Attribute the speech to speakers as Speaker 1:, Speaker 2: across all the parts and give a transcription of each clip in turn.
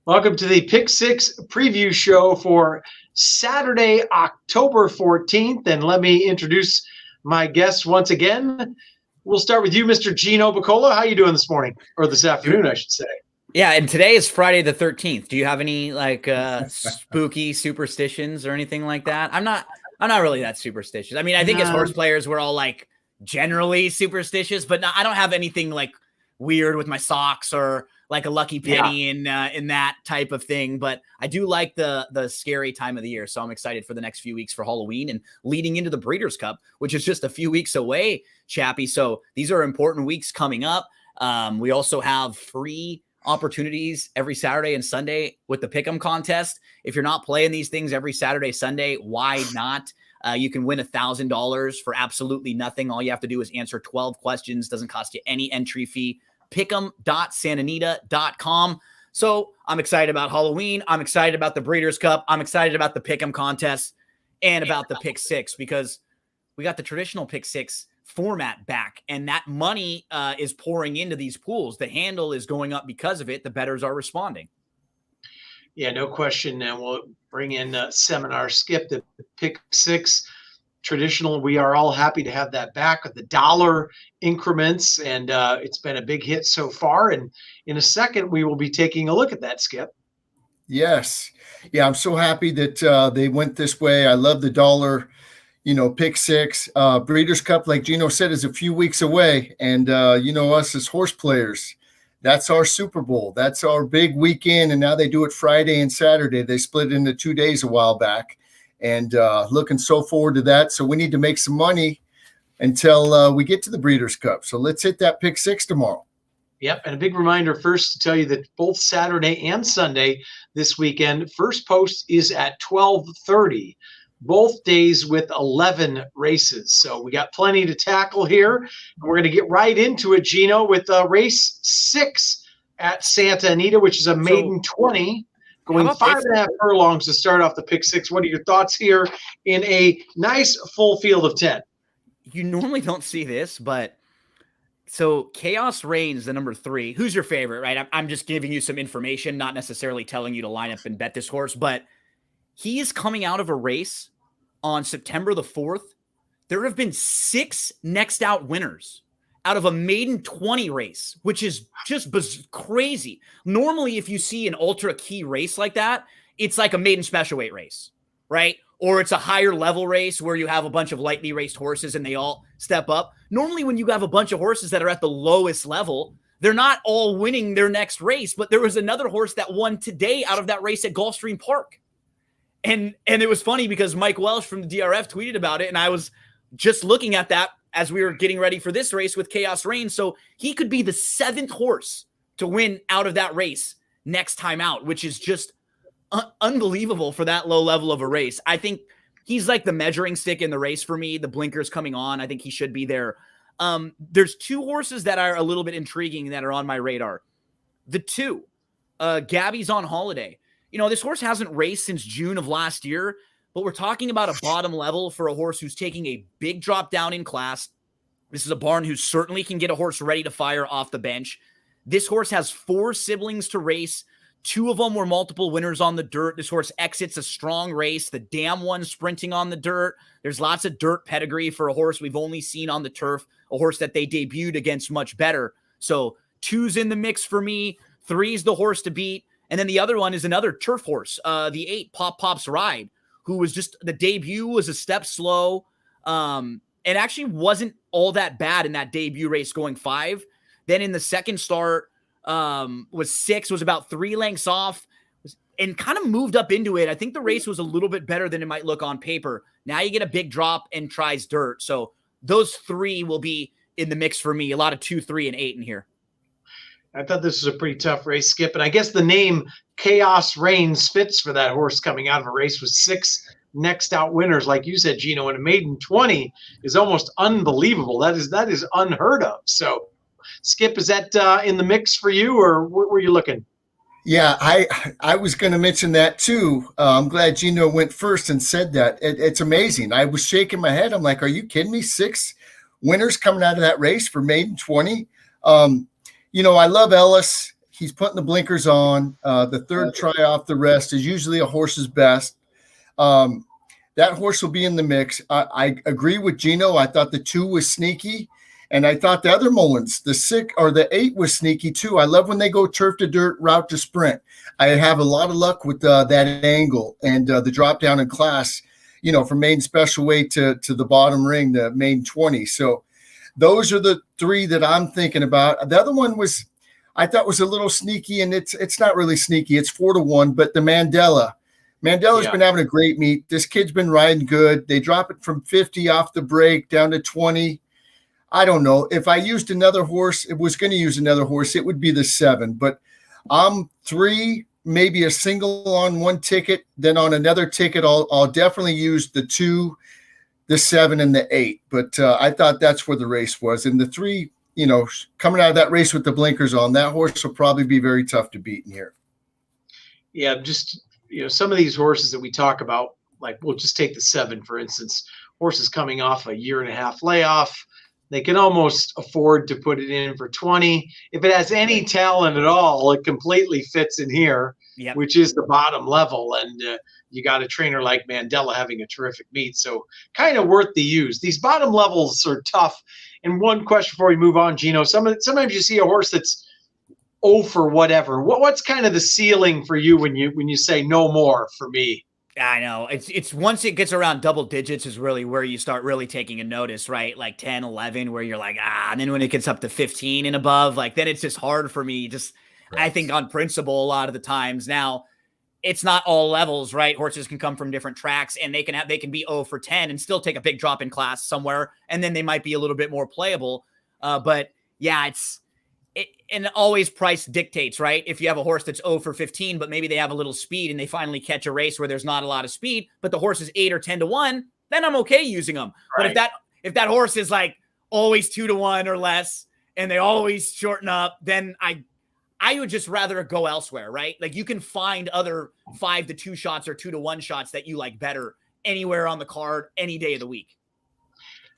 Speaker 1: Welcome to the Pick Six preview show for Saturday, October 14th. And let me introduce my guests once again. We'll start with you, Mr. Gino Bacola. How you doing this morning, or this afternoon, I should say?
Speaker 2: Yeah, and today is Friday the 13th. Do you have any spooky superstitions or anything like that? I'm not really that superstitious. I mean, I think as horse players, we're all like generally superstitious, but I don't have anything like weird with my socks or like a lucky penny in that type of thing. But I do like the scary time of the year. So I'm excited for the next few weeks for Halloween and leading into the Breeders' Cup, which is just a few weeks away, Chappie. So these are important weeks coming up. We also have free opportunities every Saturday and Sunday with the Pick'em contest. If you're not playing these things every Saturday, Sunday, why not? You can win $1,000 for absolutely nothing. All you have to do is answer 12 questions. Doesn't cost you any entry fee. Pick'em.santanita.com. So I'm excited about Halloween. I'm excited about the Breeders' Cup. I'm excited about the Pick'em contest and about the Pick Six because we got the traditional Pick Six format back, and that money is pouring into these pools. The handle is going up because of it. The bettors are responding.
Speaker 1: Yeah, no question. And we'll bring in Seminar Skip, the Pick Six traditional. We are all happy to have that back with the dollar increments, and it's been a big hit so far. And in a second, we will be taking a look at that, Skip.
Speaker 3: Yes. Yeah, I'm so happy that they went this way. I love the dollar, Pick Six. Breeders' Cup, like Gino said, is a few weeks away. And, us as horse players, that's our Super Bowl. That's our big weekend. And now they do it Friday and Saturday. They split into 2 days a while back. And looking so forward to that. So we need to make some money until we get to the Breeders' Cup. So let's hit that Pick Six tomorrow.
Speaker 1: Yep, and a big reminder first to tell you that both Saturday and Sunday this weekend, first post is at 12:30, both days with 11 races. So we got plenty to tackle here. And we're going to get right into it, Gino, with race 6 at Santa Anita, which is a maiden 20. Going 5.5 furlongs to start off the Pick Six. What are your thoughts here in a nice full field of 10?
Speaker 2: You normally don't see this, but so Chaos Reigns, the number 3. Who's your favorite, right? I'm just giving you some information, not necessarily telling you to line up and bet this horse, but he is coming out of a race on September the 4th. There have been 6 next out winners out of a maiden 20 race, which is just crazy. Normally, if you see an ultra key race like that, it's like a maiden special weight race, right? Or it's a higher level race where you have a bunch of lightly raced horses and they all step up. Normally, when you have a bunch of horses that are at the lowest level, they're not all winning their next race, but there was another horse that won today out of that race at Gulfstream Park. And it was funny because Mike Welsh from the DRF tweeted about it, and I was just looking at that as we were getting ready for this race with Chaos Reigns. So he could be the 7th horse to win out of that race next time out, which is just unbelievable for that low level of a race. I think he's like the measuring stick in the race for me. The blinkers coming on. I think he should be there. There's 2 horses that are a little bit intriguing that are on my radar. The 2, Gabby's on Holiday. This horse hasn't raced since June of last year, but we're talking about a bottom level for a horse who's taking a big drop down in class. This is a barn who certainly can get a horse ready to fire off the bench. This horse has 4 siblings to race. 2 of them were multiple winners on the dirt. This horse exits a strong race. The damn one sprinting on the dirt. There's lots of dirt pedigree for a horse we've only seen on the turf, a horse that they debuted against much better. So 2's in the mix for me. 3's the horse to beat. And then the other one is another turf horse, the 8, Pop's Ride, who was just, the debut was a step slow, and actually wasn't all that bad in that debut race going 5. Then in the second start was 6, was about 3 lengths off, and kind of moved up into it. I think the race was a little bit better than it might look on paper. Now you get a big drop and tries dirt. So those 3 will be in the mix for me. A lot of 2, 3, and 8 in here.
Speaker 1: I thought this was a pretty tough race, Skip. And I guess the name Chaos Reigns fits for that horse coming out of a race with 6 next out winners. Like you said, Gino, and a maiden 20 is almost unbelievable. That is unheard of. So, Skip, is that in the mix for you, or where were you looking?
Speaker 3: Yeah, I was going to mention that too. I'm glad Gino went first and said that. It's amazing. I was shaking my head. I'm like, are you kidding me? 6 winners coming out of that race for maiden 20. I love Ellis. he's putting the blinkers on. The third try off the rest is usually a horse's best. That horse will be in the mix. I agree with Gino. I thought the 2 was sneaky, and I thought the other Mullins, the 6 or the 8 was sneaky too. I love when they go turf to dirt, route to sprint. I have a lot of luck with that angle and the drop down in class, from maiden special weight to the bottom ring, the main 20. So those are the 3 that I'm thinking about. The other one I thought was a little sneaky, and it's not really sneaky. It's 4-1, but the Mandela. Mandela's been having a great meet. This kid's been riding good. They drop it from 50 off the break down to 20. I don't know. If I used another horse, it would be the 7. But I'm 3, maybe a single on one ticket. Then on another ticket, I'll definitely use the 2, the 7, and the 8. But I thought that's where the race was. And the 3, coming out of that race with the blinkers on, that horse will probably be very tough to beat in here.
Speaker 1: Yeah, just some of these horses that we talk about, like we'll just take the 7, for instance, horses coming off a 1.5-year layoff. They can almost afford to put it in for 20. If it has any talent at all, it completely fits in here, which is the bottom level. And you got a trainer like Mandela having a terrific meet. So kind of worth the use. These bottom levels are tough. And one question before we move on, Gino, sometimes you see a horse that's for whatever. What's kind of the ceiling for you when you say no more for me?
Speaker 2: I know it's once it gets around double digits is really where you start really taking a notice, right? Like 10, 11, where you're like, and then when it gets up to 15 and above, like then it's just hard for me. Right. I think on principle, a lot of the times now it's not all levels, right? Horses can come from different tracks and they can be 0 for 10 and still take a big drop in class somewhere. And then they might be a little bit more playable. But yeah, and always price dictates, right? If you have a horse that's 0 for 15, but maybe they have a little speed and they finally catch a race where there's not a lot of speed, but the horse is 8 or 10-1, then I'm okay using them. Right. But if that horse is like always 2-1 or less and they always shorten up, then I would just rather go elsewhere, right? Like you can find other 5-2 shots or 2-1 shots that you like better anywhere on the card, any day of the week.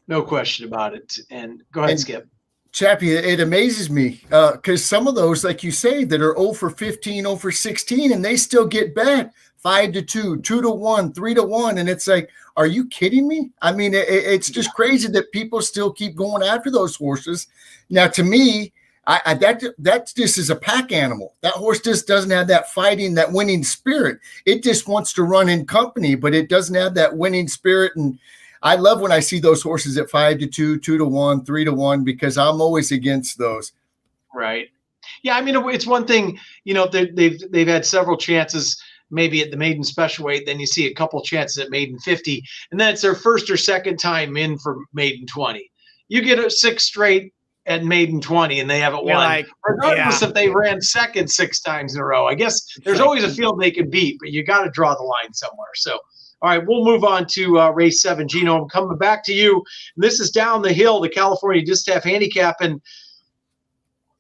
Speaker 1: No question about it. And go ahead, Skip.
Speaker 3: Chappie, it amazes me because some of those, like you say, that are 0 for 15, 0 for 16, and they still get bet 5-2, 2-1, 3-1. And it's like, are you kidding me? I mean, it's just crazy that people still keep going after those horses. Now, to me, that just is a pack animal. That horse just doesn't have that fighting, that winning spirit. It just wants to run in company, but it doesn't have that winning spirit. And I love when I see those horses at 5-2, 2-1, 3-1, because I'm always against those.
Speaker 1: Right. Yeah. I mean, it's one thing, they've had several chances, maybe at the maiden special weight. Then you see a couple chances at maiden 50, and then it's their first or second time in for maiden 20. You get a 6 straight at maiden 20 and they haven't won, regardless if they ran second 6 times in a row. I guess there's always a field they can beat, but you got to draw the line somewhere. So, all right, we'll move on to race 7. Gino, I'm coming back to you. This is down the hill, the California Distaff Handicap. And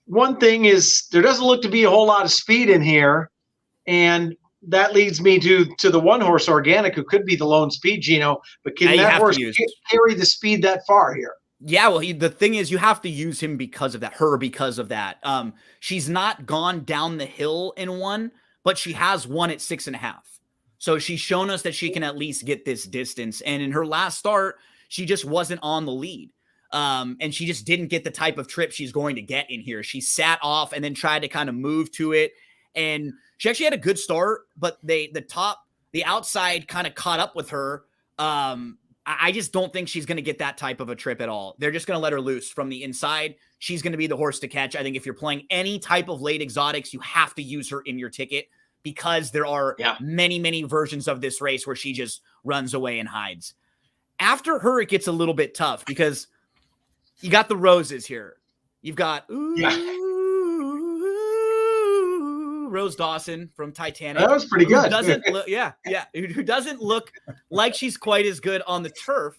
Speaker 1: one thing is there doesn't look to be a whole lot of speed in here. And that leads me to the one horse, Organic, who could be the lone speed, Gino. But can that horse carry the speed that far here?
Speaker 2: Yeah, well, the thing is you have to use him because of that, she's not gone down the hill in one, but she has won at 6.5. So she's shown us that she can at least get this distance. And in her last start, she just wasn't on the lead. And she just didn't get the type of trip she's going to get in here. She sat off and then tried to kind of move to it. And she actually had a good start, but the outside kind of caught up with her. I just don't think she's going to get that type of a trip at all. They're just going to let her loose from the inside. She's going to be the horse to catch. I think if you're playing any type of late exotics, you have to use her in your ticket, because there are many, many versions of this race where she just runs away and hides. After her, it gets a little bit tough because you got the roses here. You've got Rose Dawson from Titanic.
Speaker 1: That was pretty good.
Speaker 2: Who doesn't look like she's quite as good on the turf,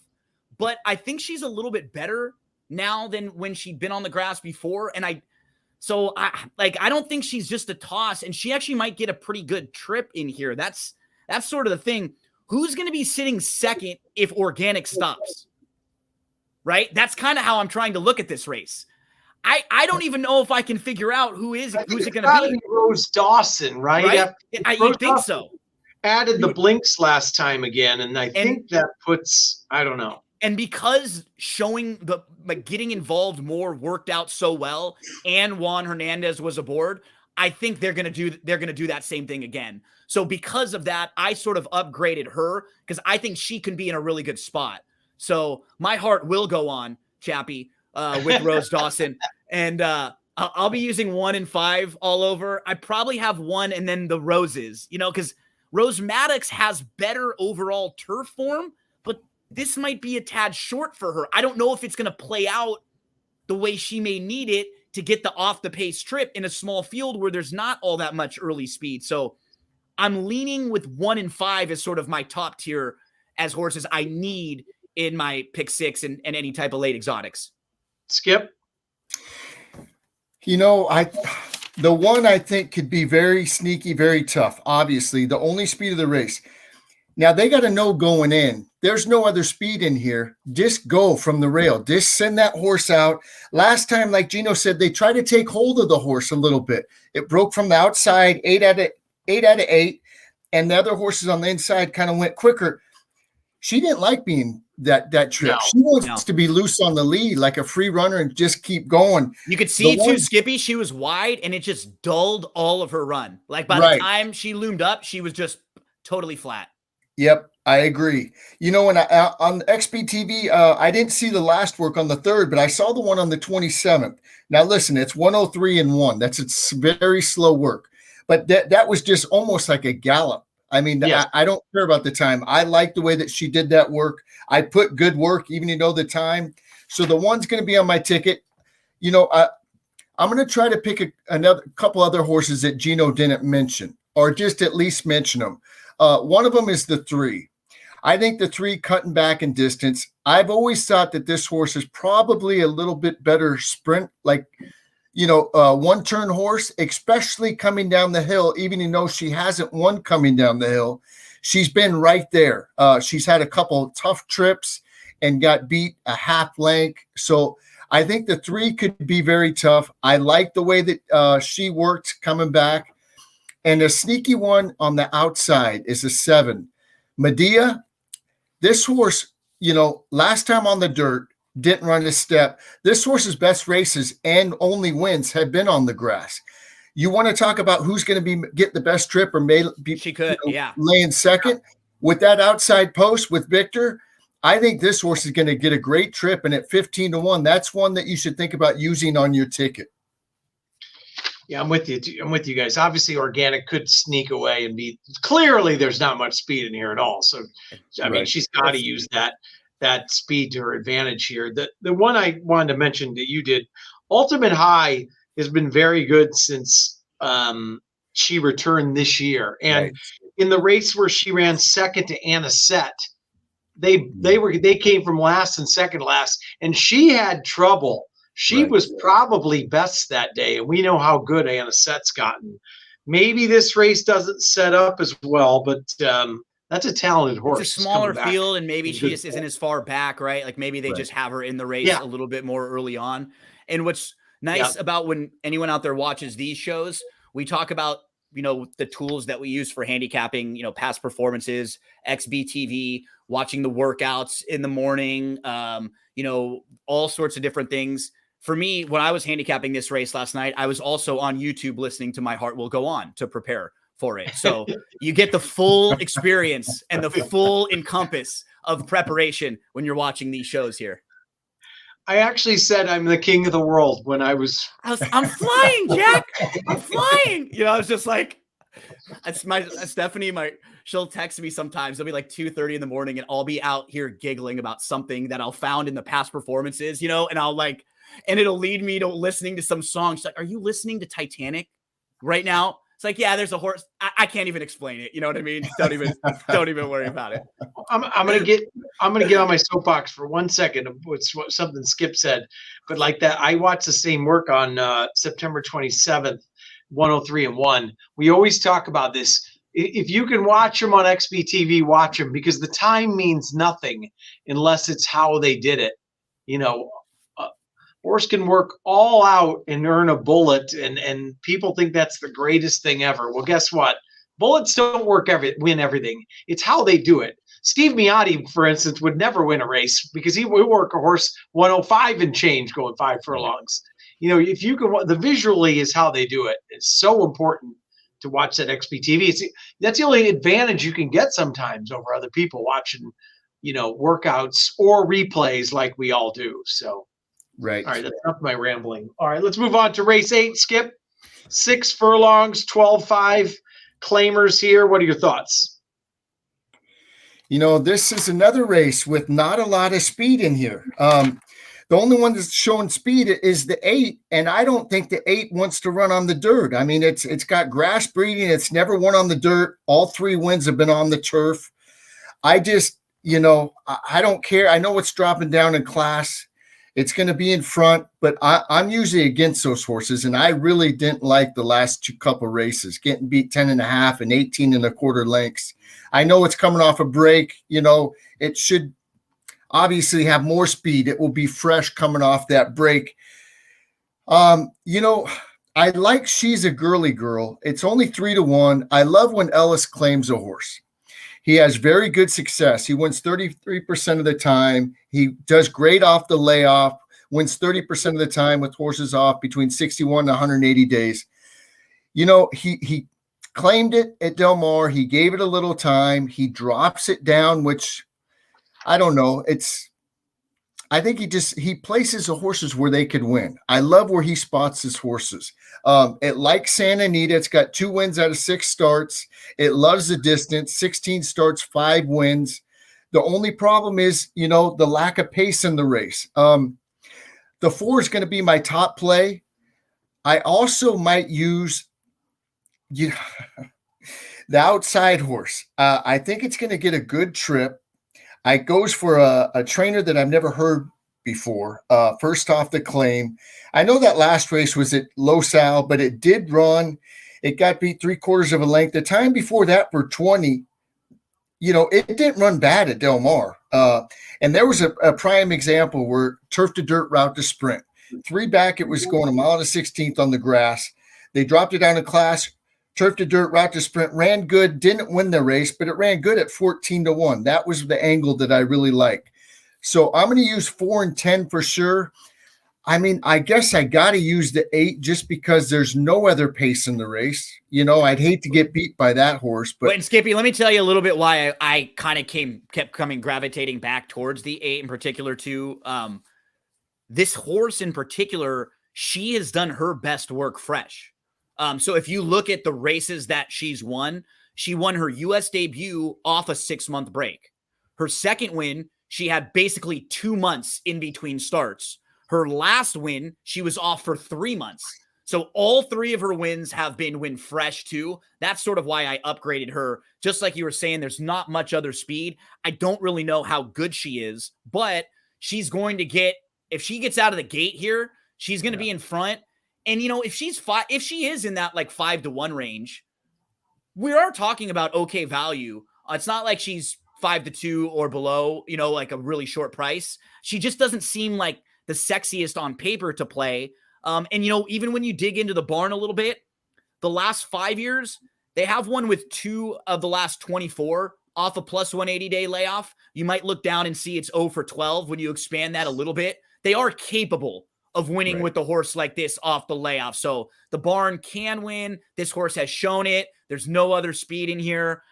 Speaker 2: but I think she's a little bit better now than when she'd been on the grass before. And I don't think she's just a toss, and she actually might get a pretty good trip in here. That's sort of the thing. Who's going to be sitting second if Organic stops? Right? That's kind of how I'm trying to look at this race. I don't even know if I can figure out who's it going to
Speaker 1: gotta
Speaker 2: be.
Speaker 1: Rose Dawson, right?
Speaker 2: You think so?
Speaker 1: Added the blinks last time again, and I think that puts, I don't know.
Speaker 2: And because showing getting involved more worked out so well, and Juan Hernandez was aboard, I think they're gonna do that same thing again. So because of that, I sort of upgraded her because I think she can be in a really good spot. So my heart will go on, Chappie, with Rose Dawson, and I'll be using 1 and 5 all over. I probably have 1 and then the Roses, because Rose Maddox has better overall turf form, but this might be a tad short for her. I don't know if it's going to play out the way she may need it to get the off the pace trip in a small field where there's not all that much early speed. So I'm leaning with 1 and 5 as sort of my top tier as horses I need in my pick 6 and any type of late exotics.
Speaker 1: Skip?
Speaker 3: The one I think could be very sneaky, very tough. Obviously, the only speed of the race. Now, they got to know going in, there's no other speed in here. Just go from the rail. Just send that horse out. Last time, like Gino said, they tried to take hold of the horse a little bit. It broke from the outside, 8 out of 8, and the other horses on the inside kind of went quicker. She didn't like being that trip. She wants to be loose on the lead, like a free runner, and just keep going.
Speaker 2: You could see too, Skippy, she was wide, and it just dulled all of her run. Like by the time she loomed up, she was just totally flat.
Speaker 3: Yep, I agree. When on XBTV, I didn't see the last work on the 3rd, but I saw the one on the 27th. Now listen, it's 103 and 1. It's very slow work, but that was just almost like a gallop. I mean, yes. I don't care about the time. I like the way that she did that work. I put good work, even the time. So the one's going to be on my ticket. I'm going to try to pick another couple other horses that Gino didn't mention, or just at least mention them. One of them is the 3. I think the 3 cutting back in distance. I've always thought that this horse is probably a little bit better sprint, like, one-turn horse, especially coming down the hill, even though she hasn't won coming down the hill. She's been right there. She's had a couple tough trips and got beat a half length. So I think the 3 could be very tough. I like the way that she worked coming back. And a sneaky one on the outside is a 7. Medea, this horse, last time on the dirt, didn't run a step. This horse's best races and only wins have been on the grass. You want to talk about who's going to get the best trip or may be
Speaker 2: she could,
Speaker 3: lay in second with that outside post with Victor. I think this horse is going to get a great trip, and at 15 to 1, that's one that you should think about using on your ticket.
Speaker 1: Yeah, I'm with you guys. Obviously, Organic could sneak away and be clearly there's not much speed in here at all. So, I mean, she's got to use that speed to her advantage here. The one I wanted to mention that you did, Ultimate High, has been very good since she returned this year. And in the race where she ran second to Anisette, they came from last and second last, and she had trouble. She was probably best that day, and we know how good Anisette's gotten. Maybe this race doesn't set up as well, but that's a talented horse.
Speaker 2: It's a smaller field, and maybe she just isn't as far back, right? Like maybe they just have her in the race a little bit more early on. And what's nice about when anyone out there watches these shows, we talk about, the tools that we use for handicapping, past performances, XBTV, watching the workouts in the morning, all sorts of different things. For me, when I was handicapping this race last night, I was also on YouTube listening to My Heart Will Go On to prepare for it. So you get the full experience and the full encompass of preparation when you're watching these shows here.
Speaker 1: I actually said I'm the king of the world when I'm
Speaker 2: flying, Jack. I'm flying. I was just like, Stephanie, she'll text me sometimes. It'll be like 2:30 in the morning, and I'll be out here giggling about something that I'll found in the past performances, and I'll and it'll lead me to listening to some song. She's like, "Are you listening to Titanic right now?" It's like, yeah, there's a horse. I can't even explain it. You know what I mean? Don't even worry about it.
Speaker 1: I'm gonna get on my soapbox for 1 second of something Skip said, but like that, I watched the same work on September 27th, 103 and 1. We always talk about this. If you can watch them on XBTV, watch them, because the time means nothing unless it's how they did it. Horse can work all out and earn a bullet, and people think that's the greatest thing ever. Well, guess what? Bullets don't win everything. It's how they do it. Steve Miotti, for instance, would never win a race because he would work a horse 105 and change going 5 furlongs. If you can, the visually is how they do it. It's so important to watch that XBTV. That's the only advantage you can get sometimes over other people watching, workouts or replays like we all do. So,
Speaker 3: right.
Speaker 1: All right, that's enough of my rambling. All right, let's move on to race 8, Skip. 6 furlongs, 12.5 claimers here. What are your thoughts?
Speaker 3: This is another race with not a lot of speed in here. The only one that's showing speed is the 8, and I don't think the 8 wants to run on the dirt. I mean, it's got grass breeding. It's never won on the dirt. All 3 wins have been on the turf. I just, I don't care. I know it's dropping down in class. It's going to be in front, but I'm usually against those horses, and I really didn't like the last couple races, getting beat 10.5 and 18.25 lengths. I know it's coming off a break. It should obviously have more speed. It will be fresh coming off that break. I like She's a Girly Girl. It's only 3-1. I love when Ellis claims a horse. He has very good success. He wins 33% of the time. He does great off the layoff, wins 30% of the time with horses off between 61 and 180 days. He claimed it at Del Mar. He gave it a little time. He drops it down, which I don't know. I think he places the horses where they could win. I love where he spots his horses. It likes Santa Anita. It's got 2 wins out of 6 starts. It loves the distance, 16 starts, 5 wins. The only problem is, the lack of pace in the race. The 4 is going to be my top play. I also might use the outside horse. I think it's going to get a good trip. I goes for a trainer that I've never heard before. First Off the Claim. I know that last race was at Los Al, but it did run. It got beat 3/4 of a length. The time before that for 20, it didn't run bad at Del Mar. And there was a prime example where turf to dirt route to sprint. 3 back, it was going 1 mile and 1/16 on the grass. They dropped it down in class. Turf to dirt route to sprint, ran good, didn't win the race, but it ran good at 14-1. That was the angle that I really like. So I'm going to use 4 and 10 for sure. I mean, I guess I got to use the 8 just because there's no other pace in the race. I'd hate to get beat by that horse. But
Speaker 2: and Skippy, let me tell you a little bit why I kind of kept gravitating back towards the 8 in particular too. This horse in particular, she has done her best work fresh. So if you look at the races that she's won, she won her U.S. debut off a 6-month break. Her second win, she had basically 2 months in between starts. Her last win, she was off for 3 months. So all 3 of her wins have been win fresh too. That's sort of why I upgraded her. Just like you were saying, there's not much other speed. I don't really know how good she is, but she's going to get, if she gets out of the gate here, she's going to be in front. And, if she is in that 5-1 range, we are talking about okay value. It's not like she's 5-2 or below, a really short price. She just doesn't seem like the sexiest on paper to play. And even when you dig into the barn a little bit, the last 5 years, they have one with 2 of the last 24 off a plus 180 day layoff. You might look down and see it's 0 for 12 when you expand that a little bit. They are capable of winning with the horse like this off the layoff. So the barn can win. This horse has shown it. There's no other speed in here.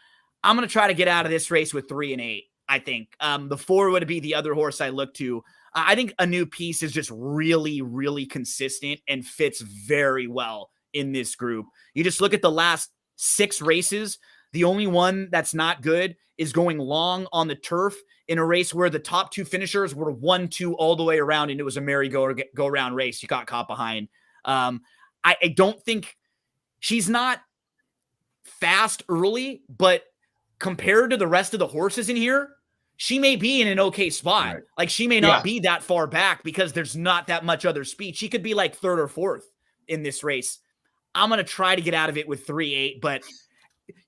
Speaker 2: I'm going to try to get out of this race with 3 and 8, I think. The 4 would be the other horse I look to. I think A New Piece is just really, really consistent and fits very well in this group. You just look at the last 6 races. The only one that's not good is going long on the turf in a race where the top 2 finishers were 1-2 all the way around, and it was a merry-go-round race. You got caught behind. I don't think she's not fast early, but compared to the rest of the horses in here, she may be in an okay spot. Right. Like she may not be that far back because there's not that much other speed. She could be like 3rd or 4th in this race. I'm going to try to get out of it with 3-8, but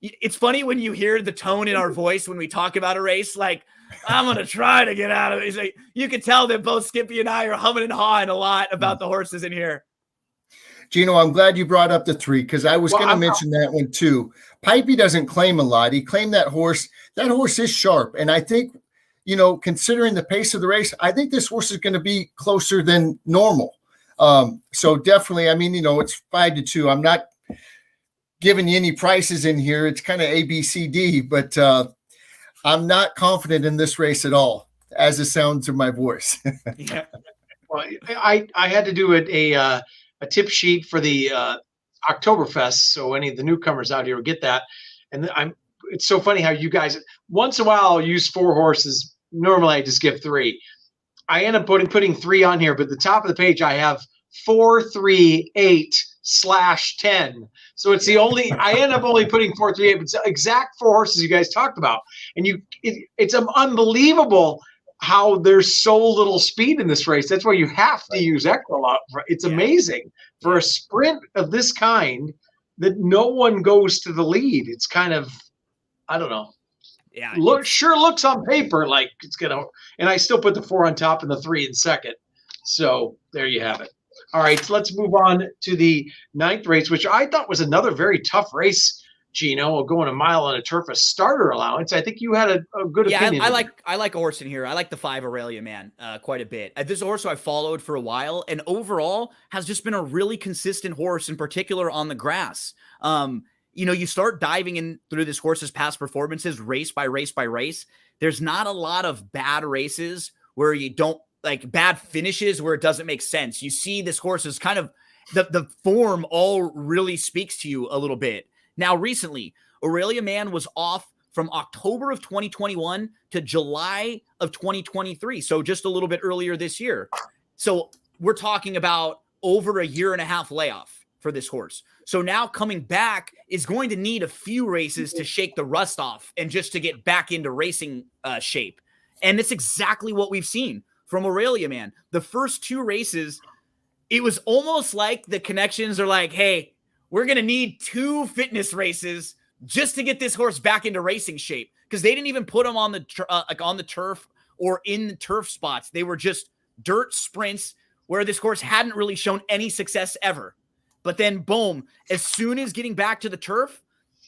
Speaker 2: it's funny when you hear the tone in our voice when we talk about a race, like, I'm going to try to get out of it. Like, you can tell that both Skippy and I are humming and hawing a lot about the horses in here.
Speaker 3: Gino, I'm glad you brought up the 3 because I was going to mention that one too. Pipey doesn't claim a lot. He claimed that horse. That horse is sharp. And I think, considering the pace of the race, I think this horse is going to be closer than normal. So definitely, it's 5-2. I'm not giving you any prices in here. It's kind of A, B, C, D, but I'm not confident in this race at all, as it sounds in my voice.
Speaker 1: Yeah. Well, I had to do a tip sheet for the Oktoberfest, so any of the newcomers out here will get that. And it's so funny how you guys once in a while I'll use 4 horses. Normally I just give 3. I end up putting 3 on here, but at the top of the page I have 4, 3, 8/10. So it's the only I end up only putting 4, 3, 8, but it's the exact 4 horses you guys talked about. And it's unbelievable how there's so little speed in this race. That's why you have to use Equilot. It's amazing for a sprint of this kind that no one goes to the lead. It's kind of, I don't know.
Speaker 2: Yeah.
Speaker 1: Sure looks on paper like it's going to, and I still put the 4 on top and the 3 in second. So there you have it. All right, so let's move on to the 9th race, which I thought was another very tough race. Gino, going a mile on a turf, a starter allowance. I think you had a good opinion.
Speaker 2: I like a horse in here. I like the 5 Aurelia Man quite a bit. This is a horse who I followed for a while, and overall has just been a really consistent horse, in particular on the grass. You start diving in through this horse's past performances, race by race by race. There's not a lot of bad races where you don't like bad finishes where it doesn't make sense. You see this horse is kind of the form all really speaks to you a little bit. Now, recently, Aurelia Man was off from October of 2021 to July of 2023. So just a little bit earlier this year. So we're talking about over a 1.5 year layoff for this horse. So now coming back is going to need a few races to shake the rust off and just to get back into racing shape. And that's exactly what we've seen from Aurelia Man. The first 2 races, it was almost like the connections are like, hey, we're going to need 2 fitness races just to get this horse back into racing shape, because they didn't even put him on the turf or in the turf spots. They were just dirt sprints where this horse hadn't really shown any success ever. But then, boom, as soon as getting back to the turf,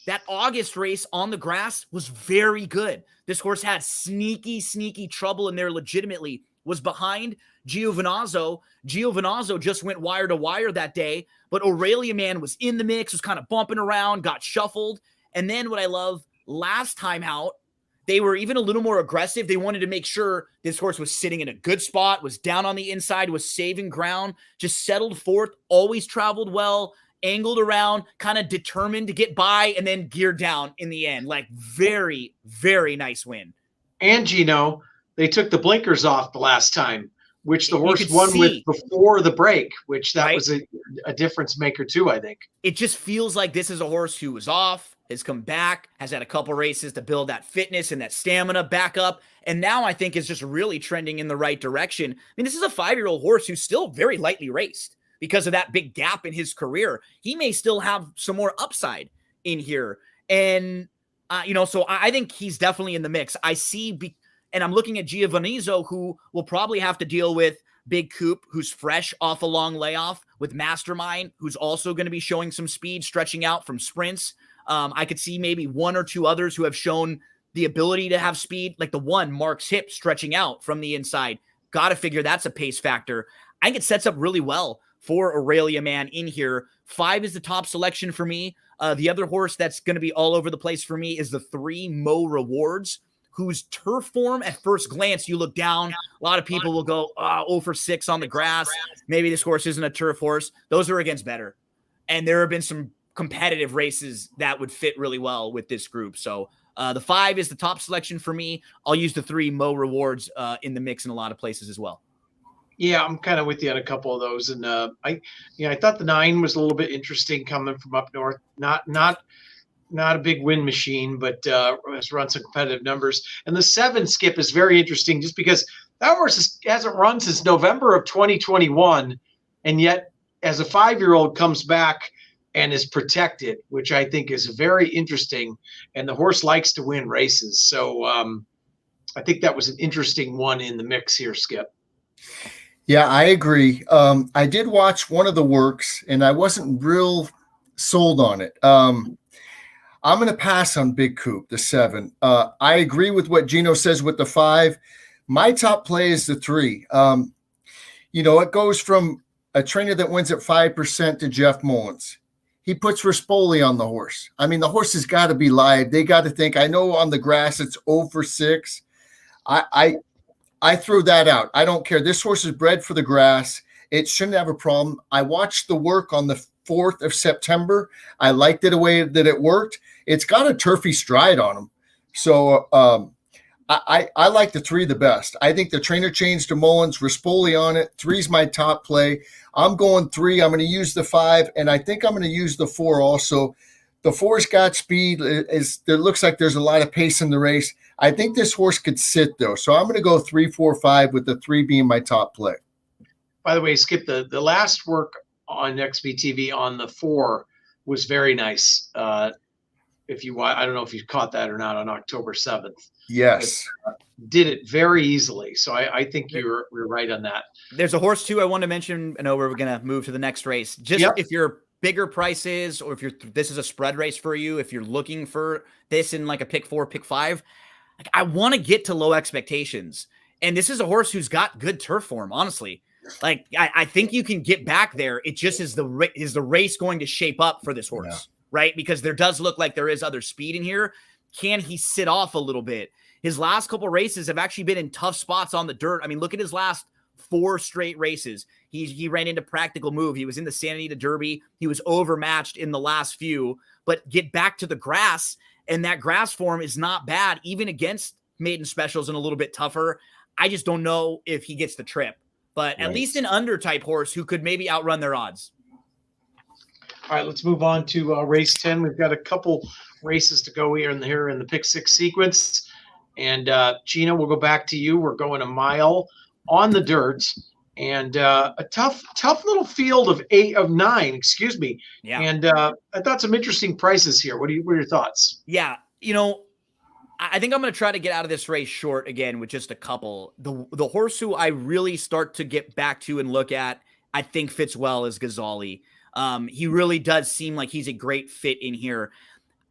Speaker 2: that August race on the grass was very good. This horse had sneaky trouble in there legitimately, was behind Giovinazzo. Giovinazzo just went wire to wire that day, but Aurelia Man was in the mix, was kind of bumping around, got shuffled. And then what I love, last time out, they were even a little more aggressive. They wanted to make sure this horse was sitting in a good spot, was down on the inside, was saving ground, just settled forth, always traveled well, angled around, kind of determined to get by, and then geared down in the end. Like, very, very nice win.
Speaker 1: And Gino, they took the blinkers off the last time, which the horse won with before the break, which that was a difference maker too, I think.
Speaker 2: It just feels like this is a horse who was off, has come back, has had a couple races to build that fitness and that stamina back up, and now I think is just really trending in the right direction. I mean, this is a 5-year-old horse who's still very lightly raced because of that big gap in his career. He may still have some more upside in here. And, so I think he's definitely in the mix. I see... And I'm looking at Giovinazzo, who will probably have to deal with Big Coop, who's fresh off a long layoff, with Mastermind, who's also going to be showing some speed, stretching out from sprints. I could see maybe 1 or 2 others who have shown the ability to have speed, like the one, Mark's Hip, stretching out from the inside. Got to figure that's a pace factor. I think it sets up really well for Aurelia Man in here. 5 is the top selection for me. The other horse that's going to be all over the place for me is the 3 Mo Rewards, whose turf form at first glance, you look down, a lot of people will go 0 for 6 on the grass. Maybe this horse isn't a turf horse. Those are against better. And there have been some competitive races that would fit really well with this group. So the 5 is the top selection for me. I'll use the 3 Mo Rewards in the mix in a lot of places as well.
Speaker 1: Yeah, I'm kind of with you on a couple of those. And I thought the 9 was a little bit interesting coming from up north. Not a big win machine, but has run some competitive numbers. And the 7 Skip is very interesting just because that horse hasn't run since November of 2021. And yet, as a 5-year-old comes back and is protected, which I think is very interesting. And the horse likes to win races. So I think that was an interesting one in the mix here, Skip.
Speaker 3: Yeah, I agree. I did watch one of the works, and I wasn't real sold on it. I'm going to pass on Big Coop, the 7. I agree with what Gino says with the 5. My top play is the 3. It goes from a trainer that wins at 5% to Jeff Mullins. He puts Rispoli on the horse. I mean, the horse has got to be live. They got to think. I know on the grass it's 0 for 6. I threw that out. I don't care. This horse is bred for the grass. It shouldn't have a problem. I watched the work on the 4th of September. I liked it the way that it worked. It's got a turfy stride on him. So I like the 3 the best. I think the trainer changed to Mullins, Rispoli on it. 3's my top play. I'm going 3. I'm going to use the 5, and I think I'm going to use the 4 also. The 4's got speed. It looks like there's a lot of pace in the race. I think this horse could sit, though. So I'm going to go 3, 4, 5 with the 3 being my top play.
Speaker 1: By the way, Skip, the last work on XBTV on the 4 was very nice. I don't know if you caught that or not on October 7th.
Speaker 3: Yes.
Speaker 1: Did it very easily. So I think you're right on that.
Speaker 2: There's a horse too I want to mention. I know we're going to move to the next race. If you're bigger prices, or if this is a spread race for you, if you're looking for this in like a pick 4, pick 5, like I want to get to low expectations. And this is a horse who's got good turf form, honestly. Like I think you can get back there. It just is the race going to shape up for this horse, right? Because there does look like there is other speed in here. Can he sit off a little bit? His last couple races have actually been in tough spots on the dirt. I mean, look at his last 4 straight races. He ran into Practical Move. He was in the Santa Anita Derby. He was overmatched in the last few, but get back to the grass, and that grass form is not bad, even against maiden specials and a little bit tougher. I just don't know if he gets the trip, but at least an under type horse who could maybe outrun their odds.
Speaker 1: All right, let's move on to race 10. We've got a couple races to go here in the pick 6 sequence. And Gina, we'll go back to you. We're going a mile on the dirt, and a tough little field of 9. Excuse me.
Speaker 2: Yeah.
Speaker 1: And I thought some interesting prices here. What are your thoughts?
Speaker 2: Yeah. I think I'm going to try to get out of this race short again with just a couple. The horse who I really start to get back to and look at, I think fits well is Ghazali. He really does seem like he's a great fit in here.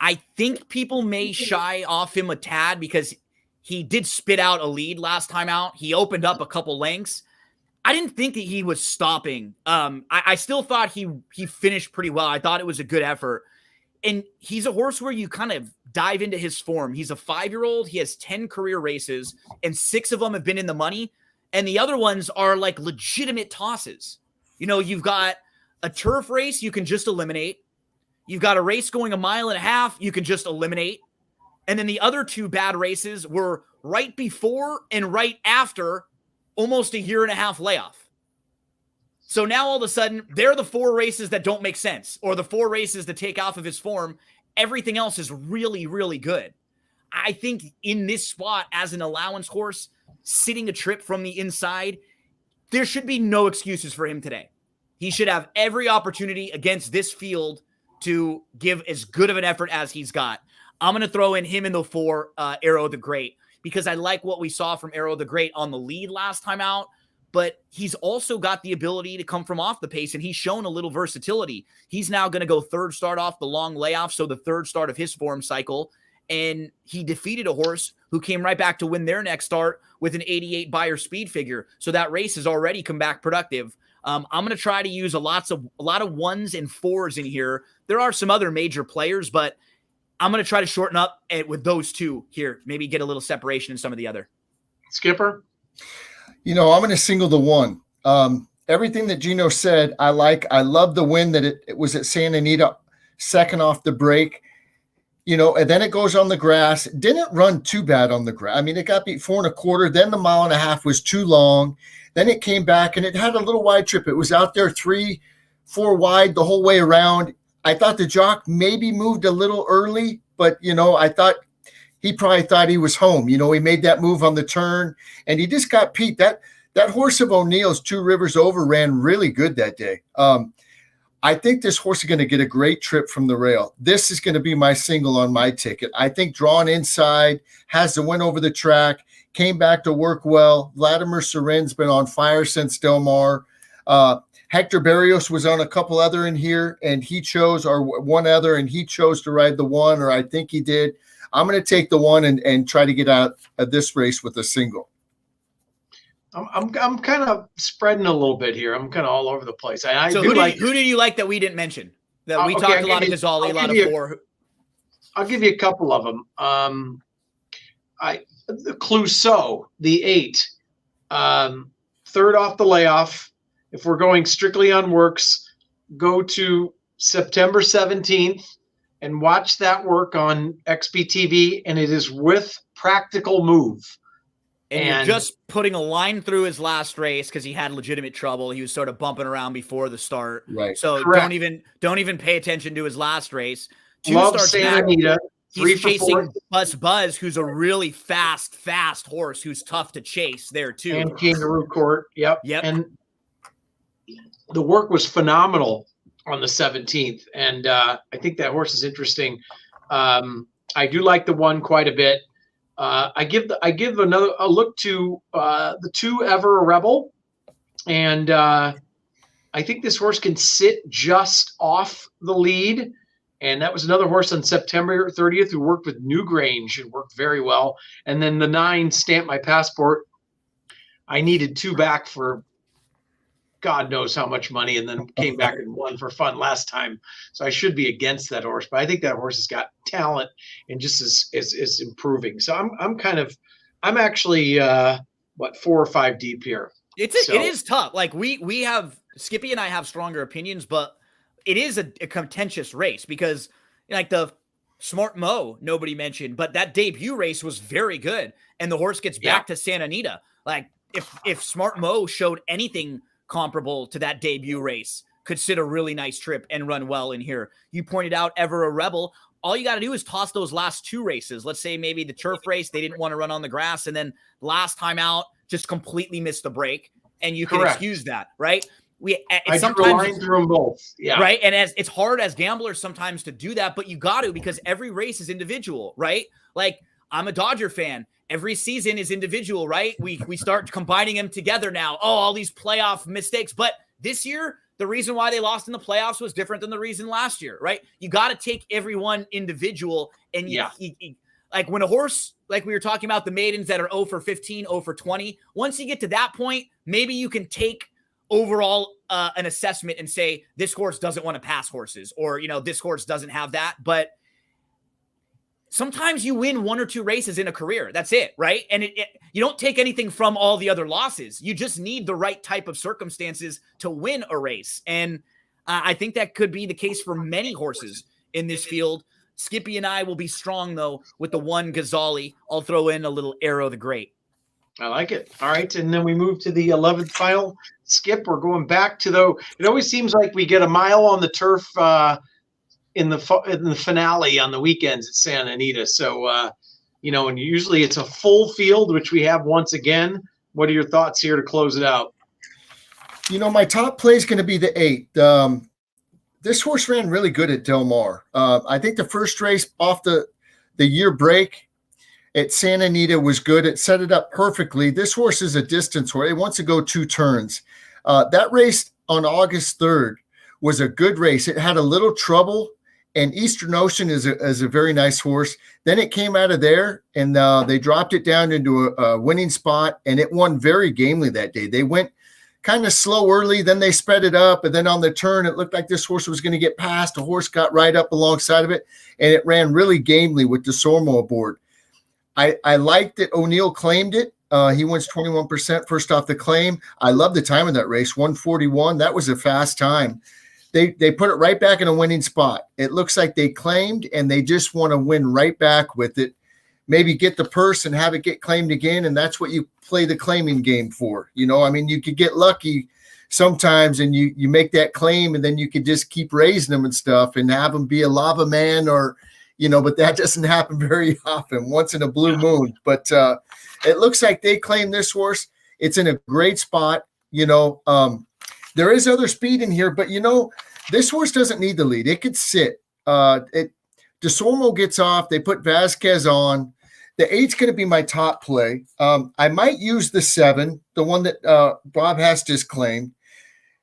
Speaker 2: I think people may shy off him a tad because he did spit out a lead last time out. He opened up a couple lengths. I didn't think that he was stopping. I still thought he finished pretty well. I thought it was a good effort. And he's a horse where you kind of dive into his form. He's a 5-year-old. He has 10 career races, and 6 of them have been in the money. And the other ones are like legitimate tosses. You've got a turf race you can just eliminate. You've got a race going 1.5 miles you can just eliminate. And then the other 2 bad races were right before and right after almost a 1.5 year layoff. So now all of a sudden, they're the 4 races that don't make sense, or the 4 races that take off of his form. Everything else is really, really good. I think in this spot as an allowance horse, sitting a trip from the inside, there should be no excuses for him today. He should have every opportunity against this field to give as good of an effort as he's got. I'm going to throw in him in the 4, Arrow the Great, because I like what we saw from Arrow the Great on the lead last time out, but he's also got the ability to come from off the pace, and he's shown a little versatility. He's now going to go 3rd start off the long layoff, so the 3rd start of his form cycle, and he defeated a horse who came right back to win their next start with an 88 Beyer speed figure, so that race has already come back productive. I'm going to try to use a lot of 1s and 4s in here. There are some other major players, but I'm going to try to shorten up with those 2 here, maybe get a little separation in some of the other.
Speaker 1: Skipper?
Speaker 3: I'm going to single the 1. Everything that Gino said, I like. I love the win that it was at Santa Anita, 2nd off the break. And then it goes on the grass. Didn't run too bad on the grass. I mean, it got beat 4 1/4. Then the 1.5 miles was too long. Then it came back, and it had a little wide trip. It was out there 3, 4 wide the whole way around. I thought the jock maybe moved a little early, but, I thought he probably thought he was home. He made that move on the turn, and he just got Pete. That horse of O'Neill's, 2 Rivers Over, ran really good that day. I think this horse is going to get a great trip from the rail. This is going to be my single on my ticket. I think Drawn Inside has the win over the track, came back to work well. Vladimir Seren's been on fire since Del Mar. Hector Barrios was on a couple other in here, and he chose, or one other, and he chose to ride the one, or I think he did. I'm going to take the one and try to get out of this race with a single.
Speaker 1: I'm kind of spreading a little bit here. I'm kind of all over the place.
Speaker 2: So who did you like that we didn't mention? That we talked a lot of Ghazali, a lot of four.
Speaker 1: I'll give you a couple of them. The Clouseau, the 8, third off the layoff. If we're going strictly on works, go to September 17th and watch that work on XBTV, and it is with Practical Move.
Speaker 2: And you're just putting a line through his last race because he had legitimate trouble. He was sort of bumping around before the start.
Speaker 3: Right.
Speaker 2: So
Speaker 1: Correct.
Speaker 2: don't even pay attention to his last race. 2
Speaker 1: Love
Speaker 2: starts
Speaker 1: Santa
Speaker 2: back.
Speaker 1: Anita.
Speaker 2: He's chasing Buzz, who's a really fast horse who's tough to chase there too.
Speaker 1: And Kangaroo Court. Yep.
Speaker 2: And
Speaker 1: the work was phenomenal on the 17th. And I think that horse is interesting. I do like the one quite a bit. I give a look to the 2 Ever a Rebel, and I think this horse can sit just off the lead. And that was another horse on September 30th who worked with Newgrange and worked very well. And then the 9 Stamp My Passport. I needed 2 back for God knows how much money, and then came back and won for fun last time. So I should be against that horse, but I think that horse has got talent and just is improving. So I'm actually 4 or 5 deep here.
Speaker 2: It is tough. Like we have Skippy and I have stronger opinions, but it is a contentious race because like the Smart Mo nobody mentioned, but that debut race was very good, and the horse gets back to Santa Anita. Like if Smart Mo showed anything comparable to that debut race, could sit a really nice trip and run well in here. You pointed out Ever a Rebel. All you got to do is toss those last 2 races. Let's say maybe the turf race, they didn't want to run on the grass, and then last time out just completely missed the break, and you can excuse that, right?
Speaker 1: I drew a line through them both. Yeah.
Speaker 2: Right. And it's hard as gamblers sometimes to do that, but you got to, because every race is individual, right? Like I'm a Dodger fan. Every season is individual, right? We start combining them together now. Oh, all these playoff mistakes. But this year, the reason why they lost in the playoffs was different than the reason last year, right? You got to take everyone individual. And like when a horse, like we were talking about the maidens that are 0 for 15, 0 for 20, once you get to that point, maybe you can take overall an assessment and say, this horse doesn't want to pass horses, or, this horse doesn't have that. But sometimes you win 1 or 2 races in a career. That's it, right? And you don't take anything from all the other losses. You just need the right type of circumstances to win a race. And I think that could be the case for many horses in this field. Skippy and I will be strong, though, with the 1 Ghazali. I'll throw in a little Arrow the Great.
Speaker 1: I like it. All right. And then we move to the 11th final. Skip, we're going back to it always seems like we get a mile on the turf in the finale on the weekends at Santa Anita. So, and usually it's a full field, which we have once again. What are your thoughts here to close it out?
Speaker 3: My top play is going to be the 8. This horse ran really good at Del Mar. I think the first race off the year break at Santa Anita was good. It set it up perfectly. This horse is a distance horse. It wants to go 2 turns. That race on August 3rd was a good race. It had a little trouble, and Eastern Ocean is a very nice horse. Then it came out of there, and they dropped it down into a winning spot, and it won very gamely that day. They went kind of slow early, then they sped it up, and then on the turn, it looked like this horse was going to get past. The horse got right up alongside of it, and it ran really gamely with DeSormo aboard. I liked that O'Neill claimed it. He wins 21% first off the claim. I love the time of that race, 1:41. That was a fast time. They put it right back in a winning spot. It looks like they claimed, and they just want to win right back with it. Maybe get the purse and have it get claimed again, and that's what you play the claiming game for. You could get lucky sometimes, and you make that claim, and then you could just keep raising them and stuff and have them be a lava man or – but that doesn't happen very often, once in a blue moon. But it looks like they claim this horse. It's in a great spot. There is other speed in here, but This horse doesn't need the lead. It could sit. DeSormo gets off. They put Vasquez on. The 8's going to be my top play. I might use the 7, the one that Bob Hestis claimed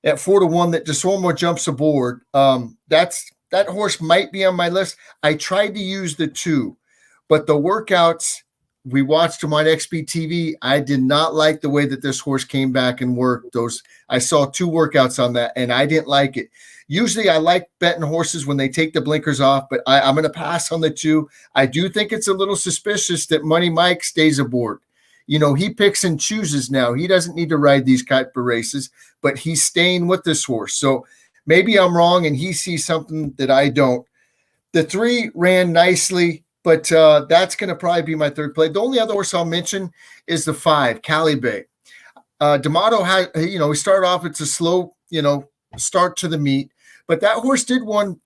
Speaker 3: at 4-1 that DeSormo jumps aboard. That horse might be on my list. I tried to use the 2, but the workouts, we watched them on XBTV. I did not like the way that this horse came back and worked those. I saw 2 workouts on that, and I didn't like it. Usually I like betting horses when they take the blinkers off, but I'm going to pass on the 2. I do think it's a little suspicious that Money Mike stays aboard. You know, he picks and chooses now. He doesn't need to ride these type of races, but he's staying with this horse. So maybe I'm wrong and he sees something that I don't. The 3 ran nicely, but that's going to probably be my third play. The only other horse I'll mention is the 5, Cali Bay. D'Amato had, he started off, it's a slow, start to the meet. But that horse did one,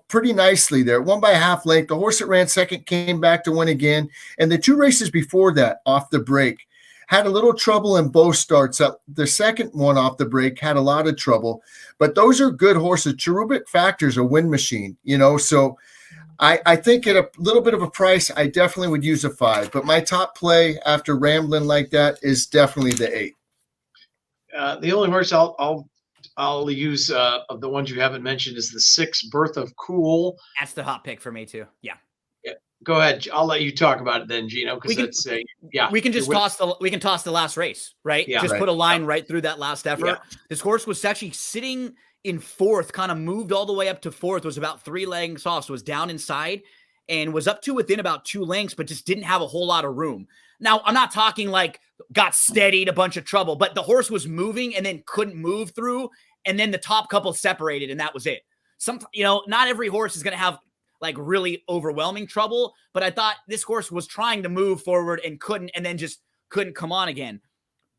Speaker 3: pretty nicely there. Won by a half length. The horse that ran second came back to win again. And the 2 races before that, off the break, had a little trouble in both starts. The second one off the break had a lot of trouble. But those are good horses. Cherubic Factor's a win machine, so I think at a little bit of a price, I definitely would use a 5. But my top play after rambling like that is definitely the 8.
Speaker 1: The only horse I'll use of the ones you haven't mentioned is the 6, Birth of Cool.
Speaker 2: That's the hot pick for me too. Yeah.
Speaker 1: Go ahead. I'll let you talk about it then, Gino, because that's
Speaker 2: we can just toss the last race, right?
Speaker 1: Yeah,
Speaker 2: just put a line right through that last effort.
Speaker 1: Yeah.
Speaker 2: This horse was actually sitting in 4th, kind of moved all the way up to 4th, was about 3 lengths off, so was down inside and was up to within about 2 lengths, but just didn't have a whole lot of room. Now, I'm not talking like got steadied, a bunch of trouble, but the horse was moving and then couldn't move through, and then the top couple separated, and that was it. Not every horse is going to have like really overwhelming trouble, but I thought this horse was trying to move forward and couldn't, and then just couldn't come on again.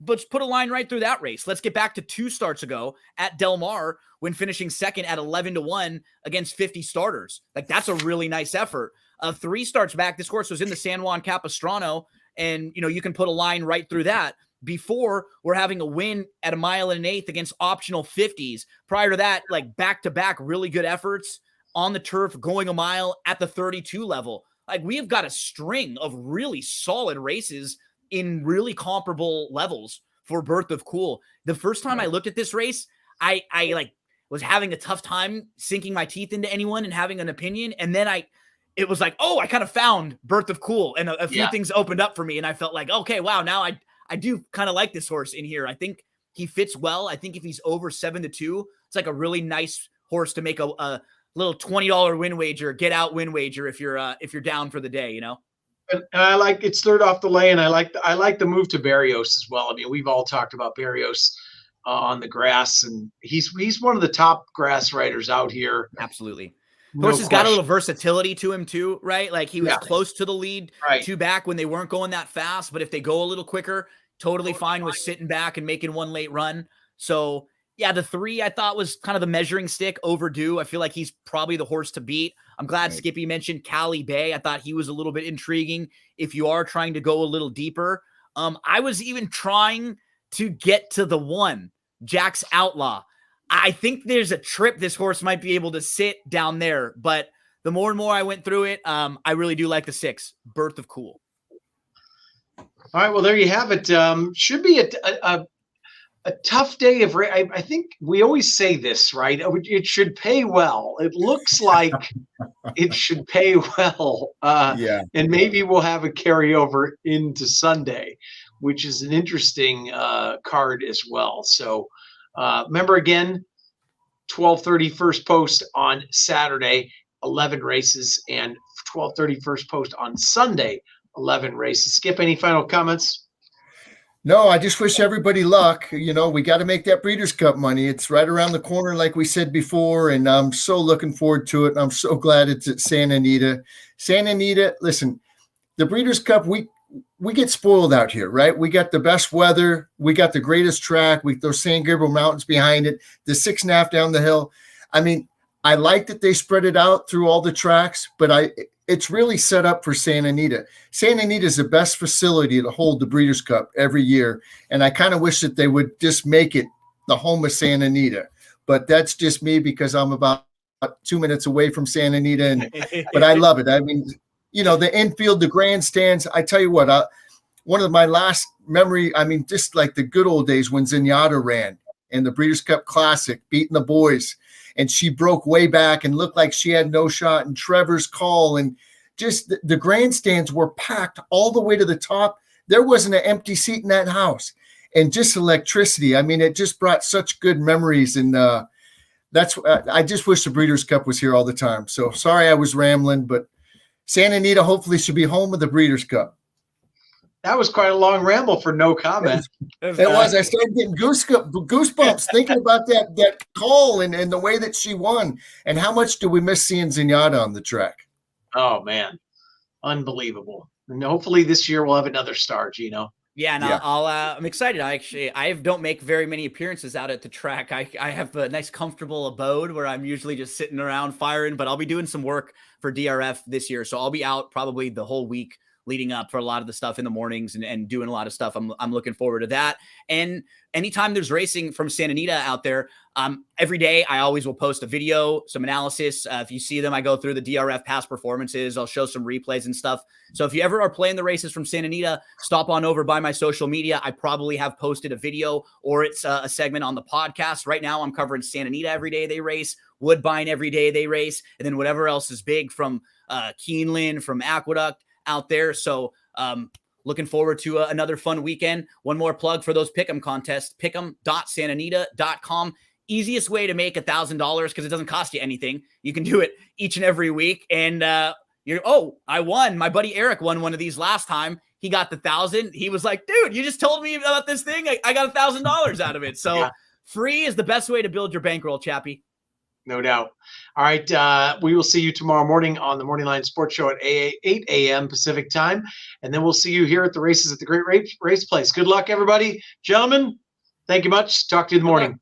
Speaker 2: But just put a line right through that race. Let's get back to 2 starts ago at Del Mar when finishing second at 11-1 against 50 starters. Like, that's a really nice effort. 3 starts back, this horse was in the San Juan Capistrano, and you can put a line right through that. Before, we're having a win at 1 1/8 against optional 50s. Prior to that, like back-to-back really good efforts on the turf, going a mile at the 32 level. Like, we have got a string of really solid races in really comparable levels for Birth of Cool. The first time I looked at this race, I was having a tough time sinking my teeth into anyone and having an opinion. And then it was like, I kind of found Birth of Cool, and a few things opened up for me. And I felt like, okay, wow, now I do kind of like this horse in here. I think he fits well. I think if he's over 7-2, it's like a really nice horse to make a little $20 win wager, get out win wager if you're down for the day,
Speaker 1: And I like it's third off the lane. I like the move to Barrios as well. I mean, we've all talked about Barrios on the grass, and he's one of the top grass riders out here.
Speaker 2: Absolutely.
Speaker 1: No
Speaker 2: Horse has got a
Speaker 1: question.
Speaker 2: little versatility to him too, right? Like, he was close to the lead,
Speaker 1: Right.
Speaker 2: 2 back when they weren't going that fast, but if they go a little quicker, totally fine with sitting back and making one late run. So yeah, the 3 I thought was kind of the measuring stick, Overdue. I feel like he's probably the horse to beat. I'm glad Skippy mentioned Cali Bay. I thought he was a little bit intriguing if you are trying to go a little deeper. I was even trying to get to the 1, Jack's Outlaw. I think there's a trip this horse might be able to sit down there, but the more and more I went through it, I really do like the 6, Birth of Cool.
Speaker 1: All right, well, there you have it. Should be a tough day of race. I think we always say this, right? It should pay well. It looks like it should pay well. And maybe we'll have a carryover into Sunday, which is an interesting card as well. So remember, again, 12:30 first post on Saturday, 11 races, and 12:30 first post on Sunday, 11 races. Skip, any final comments?
Speaker 3: No, I just wish everybody luck. We got to make that Breeders' Cup money. It's right around the corner, like we said before, and I'm so looking forward to it. And I'm so glad it's at Santa Anita. Santa Anita, listen, the Breeders' Cup, we get spoiled out here, right? We got the best weather. We got the greatest track. Those San Gabriel Mountains behind it, the 6.5 down the hill. I mean, I like that they spread it out through all the tracks, but it's really set up for Santa Anita. Santa Anita is the best facility to hold the Breeders' Cup every year, and I kind of wish that they would just make it the home of Santa Anita. but that's just me because I'm about 2 minutes away from Santa Anita. But I love it. I mean, the infield, the grandstands. I tell you what, one of my last memory, I mean, just like the good old days when Zenyatta ran and the Breeders' Cup Classic, beating the boys, and she broke way back and looked like she had no shot, and Trevor's call, and just the grandstands were packed all the way to the top. There wasn't an empty seat in that house, and just electricity. I mean, it just brought such good memories, and I just wish the Breeders' Cup was here all the time. So sorry I was rambling, but Santa Anita hopefully should be home with the Breeders' Cup.
Speaker 1: That was quite a long ramble for no comment.
Speaker 3: It was. I started getting goosebumps thinking about that call and the way that she won. And how much do we miss seeing Zenyatta on the track?
Speaker 1: Oh, man. Unbelievable. And hopefully this year we'll have another star, Gino.
Speaker 2: Yeah, and
Speaker 3: Yeah.
Speaker 2: I'm excited. I don't make very many appearances out at the track. I have a nice, comfortable abode where I'm usually just sitting around firing, but I'll be doing some work for DRF this year. So I'll be out probably the whole week leading up for a lot of the stuff in the mornings and doing a lot of stuff. I'm looking forward to that. And anytime there's racing from Santa Anita out there, every day I always will post a video, some analysis. If you see them, I go through the DRF past performances. I'll show some replays and stuff. So if you ever are playing the races from Santa Anita, stop on over by my social media. I probably have posted a video or it's a segment on the podcast. Right now I'm covering Santa Anita every day they race, Woodbine every day they race, and then whatever else is big from Keeneland, from Aqueduct out there. So looking forward to another fun weekend. One more plug for those pick'em contests, pick'em.santanita.com. Easiest way to make $1,000 because it doesn't cost you anything. You can do it each and every week. And I won. My buddy Eric won one of these last time. He got the 1,000. He was like, dude, you just told me about this thing. I got $1,000 out of it. So yeah. Free is the best way to build your bankroll, Chappie.
Speaker 1: No doubt. All right. We will see you tomorrow morning on the Morning Line Sports Show at 8 a.m. Pacific time. And then we'll see you here at the races at the Great Race Place. Good luck, everybody. Gentlemen, thank you much. Talk to you in the morning.